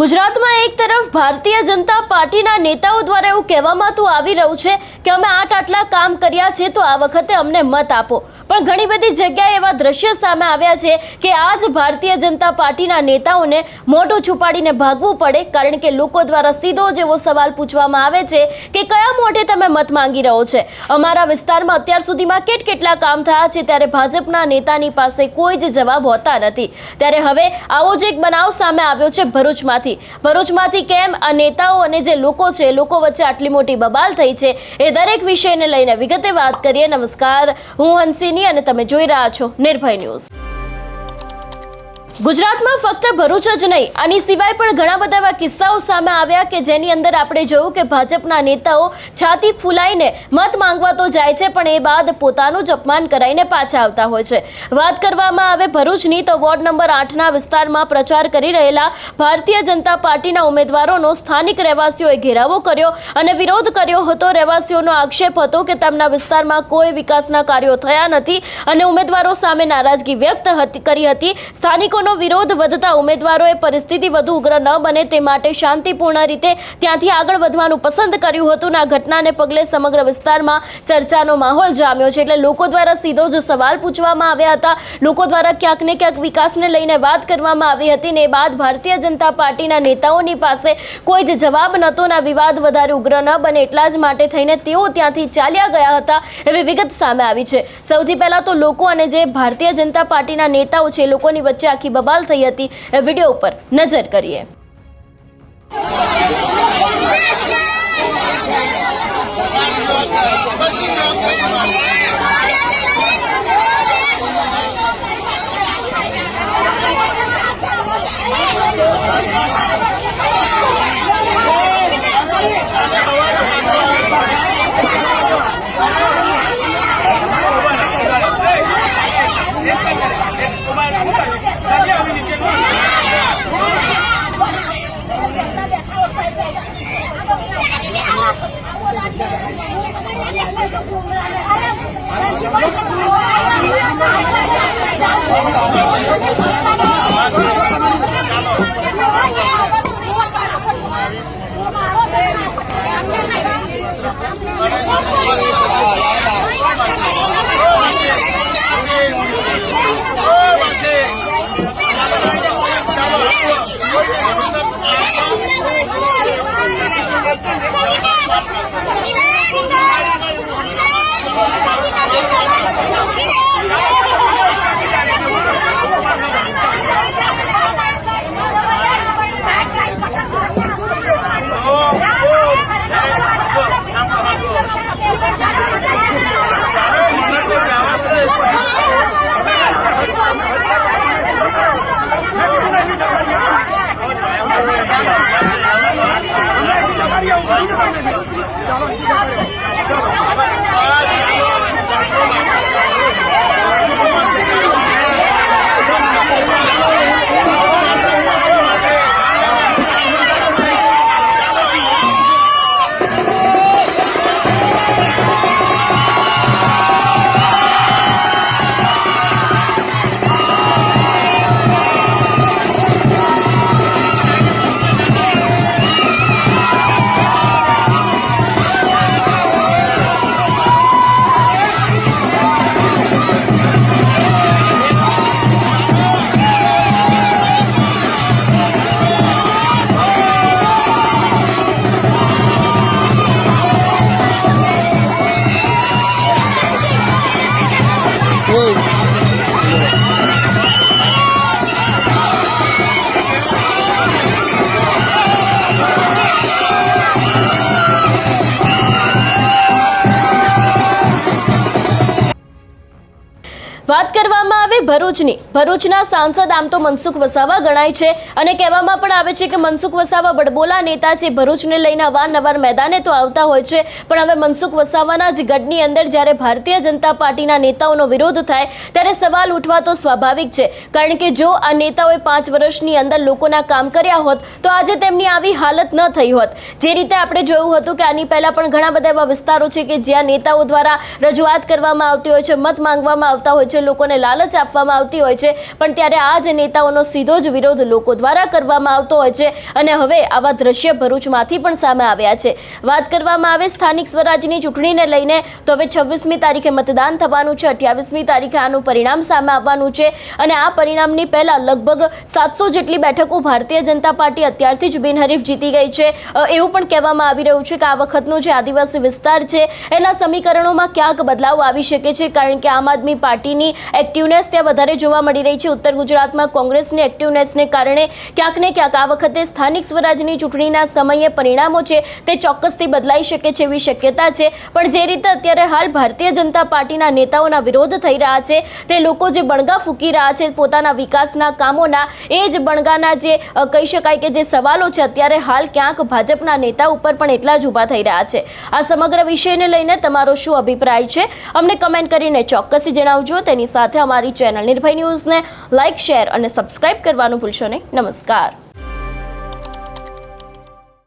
ગુજરાતમાં એક તરફ ભારતીય જનતા પાર્ટીના નેતાઓ દ્વારા એવું કહેવામાં તો આવી રહ્યું છે કે અમે આટલા કામ કર્યા છે તો આ વખતે અમને મત આપો, પણ ઘણી બધી જગ્યાએ એવા દ્રશ્ય સામે આવ્યા છે કે આજ ભારતીય જનતા પાર્ટીના નેતાઓને મોઢું છુપાડીને ભાગવું પડે, કારણ કે લોકો દ્વારા સીધો જ એવો સવાલ પૂછવામાં આવે છે કે કયા મોઢે તમે મત માંગી રહ્યો છે। અમારા વિસ્તારમાં અત્યાર સુધીમાં કેટલા કામ થયા છે, ત્યારે ભાજપના નેતાની પાસે કોઈ જ જવાબ હોતા નથી। ત્યારે હવે આવો જ એક બનાવ સામે આવ્યો છે ભરૂચમાંથી કેમ આ નેતાઓ અને જે લોકો છે, લોકો વચ્ચે આટલી મોટી બબાલ થઈ છે, એ દરેક વિષયને લઈને વિગતે વાત કરીએ। નમસ્કાર, હું હંસિની અને તમે જોઈ રહ્યા છો નિર્ભય ન્યૂઝ। ગુજરાતમાં ફક્ત ભરૂચ જ નહીં, આની સિવાય પણ ઘણા બધા એવા કિસ્સાઓ સામે આવ્યા કે જેની અંદર આપણે જોયું કે ભાજપના નેતાઓ છાતી ફૂલાઈને મત માંગવા તો જાય છે, પણ એ બાદ પોતાનું જ અપમાન કરાઈને પાછા આવતા હોય છે। વાત કરવામાં આવે ભરૂચની તો વોર્ડ નંબર 8ના વિસ્તારમાં પ્રચાર કરી રહેલા ભારતીય જનતા પાર્ટીના ઉમેદવારોનો સ્થાનિક રહેવાસીઓએ ઘેરાવો કર્યો અને વિરોધ કર્યો હતો। રહેવાસીઓનો આક્ષેપ હતો કે તેમના વિસ્તારમાં કોઈ વિકાસના કાર્યો થયા નથી અને ઉમેદવારો સામે નારાજગી વ્યક્ત કરી હતી। સ્થાનિકો વિરોધ વધતા ઉમેદવારોએ પરિસ્થિતિ વધુ ઉગ્ર ન બને તે માટે શાંતિપૂર્ણ રીતે ત્યાંથી આગળ વધવાનું પસંદ કર્યું હતું। આ ઘટનાને પગલે સમગ્ર વિસ્તારમાં ચર્ચાનો માહોલ જામ્યો છે, એટલે લોકો દ્વારા સીધો જ સવાલ પૂછવામાં આવ્યા હતા। લોકો દ્વારા ક્યાંક ને ક્યાંક વિકાસને લઈને વાત કરવામાં આવી હતી ને એ બાદ ભારતીય જનતા પાર્ટીના નેતાઓની પાસે કોઈ જ જવાબ નહોતો ને વિવાદ વધારે ઉગ્ર ન બને એટલા જ માટે થઈને તેઓ ત્યાંથી ચાલ્યા ગયા હતા એવી વિગત સામે આવી છે। સૌથી પહેલા તો લોકો અને જે ભારતીય જનતા પાર્ટીના નેતાઓ છે, લોકોની વચ્ચે આખી બબાલ થઈ હતી એ વિડિયો ઉપર નજર કરીએ। વાત કરવામાં આવે ભરૂચના સાંસદ આમ તો મનસુખ વસાવા ગણાય છે અને કહેવામાં પણ આવે છે કે મનસુખ વસાવા બડબોલા નેતા છે। ભરૂચને લઈને અવારનવાર મેદાને તો આવતા હોય છે, પણ હવે મનસુખ વસાવાના જ ગઢની અંદર જ્યારે ભારતીય જનતા પાર્ટીના નેતાઓનો વિરોધ થાય ત્યારે સવાલ ઉઠવા તો સ્વાભાવિક છે, કારણ કે જો આ નેતાઓએ 5 વર્ષની અંદર લોકોના કામ કર્યા હોત તો આજે તેમની આવી હાલત ન થઈ હોત। જે રીતે આપણે જોયું હતું કે આની પહેલા પણ ઘણા બધા એવા વિસ્તારો છે કે જ્યાં નેતાઓ દ્વારા રજૂઆત કરવામાં આવતી હોય છે, મત માંગવામાં આવતા હોય છે, લોકોને લાલચ આપવામાં આવતી હોય છે, પણ ત્યારે આ જ નેતાઓનો સીધો જ વિરોધ લોકો દ્વારા કરવામાં આવતો હોય છે અને હવે આવા દ્રશ્ય ભરૂચમાંથી પણ સામે આવ્યા છે. વાત કરવામાં આવે સ્થાનિક સ્વરાજની ચૂંટણીને લઈને તો હવે 26મી તારીખે મતદાન થવાનું છે, 28મી તારીખે આનું પરિણામ સામે આવવાનું છે અને આ પરિણામની પહેલા લગભગ 700 જેટલી બેઠકો ભારતીય જનતા પાર્ટી અત્યારથી જ બિનહરીફ જીતી ગઈ છે. એવું પણ કહેવામાં આવી રહ્યું છે કે આ વખતનો જે આદિવાસી વિસ્તાર છે એના સમીકરણોમાં ક્યાંક બદલાવ આવી શકે છે, કારણ કે આમ આદમી પાર્ટીની એક્ટિવનેસ ત્યાં વધારે જોવા મળી રહી છે. ઉત્તર ગુજરાતમાં કોંગ્રેસની એક્ટિવનેસને કારણે ક્યાંક ને ક્યાંક આ વખતે સ્થાનિક સ્વરાજની ચૂંટણીના સમયે પરિણામો છે તે ચોક્કસથી બદલાઈ શકે છે એવી શક્યતા છે. પણ જે રીતે અત્યારે હાલ ભારતીય જનતા પાર્ટીના નેતાઓના વિરોધ થઈ રહ્યા છે, તે લોકો જે બણગા ફૂંકી રહ્યા છે પોતાના વિકાસના કામોના, એ જ બણગાના જે કહી શકાય કે જે સવાલો છે અત્યારે હાલ ક્યાંક ભાજપના નેતા ઉપર પણ એટલા જ ઊભા થઈ રહ્યા છે. આ સમગ્ર વિષયને લઈને તમારો શું અભિપ્રાય છે અમને કમેન્ટ કરીને ચોક્કસથી જણાવજો. તેની સાથે અમારી ચેનલ નિર્ભય ન્યૂઝને લાઇક, શેર અને સબસ્ક્રાઇબ કરવાનું ભૂલશો નહીં. નમસ્કાર.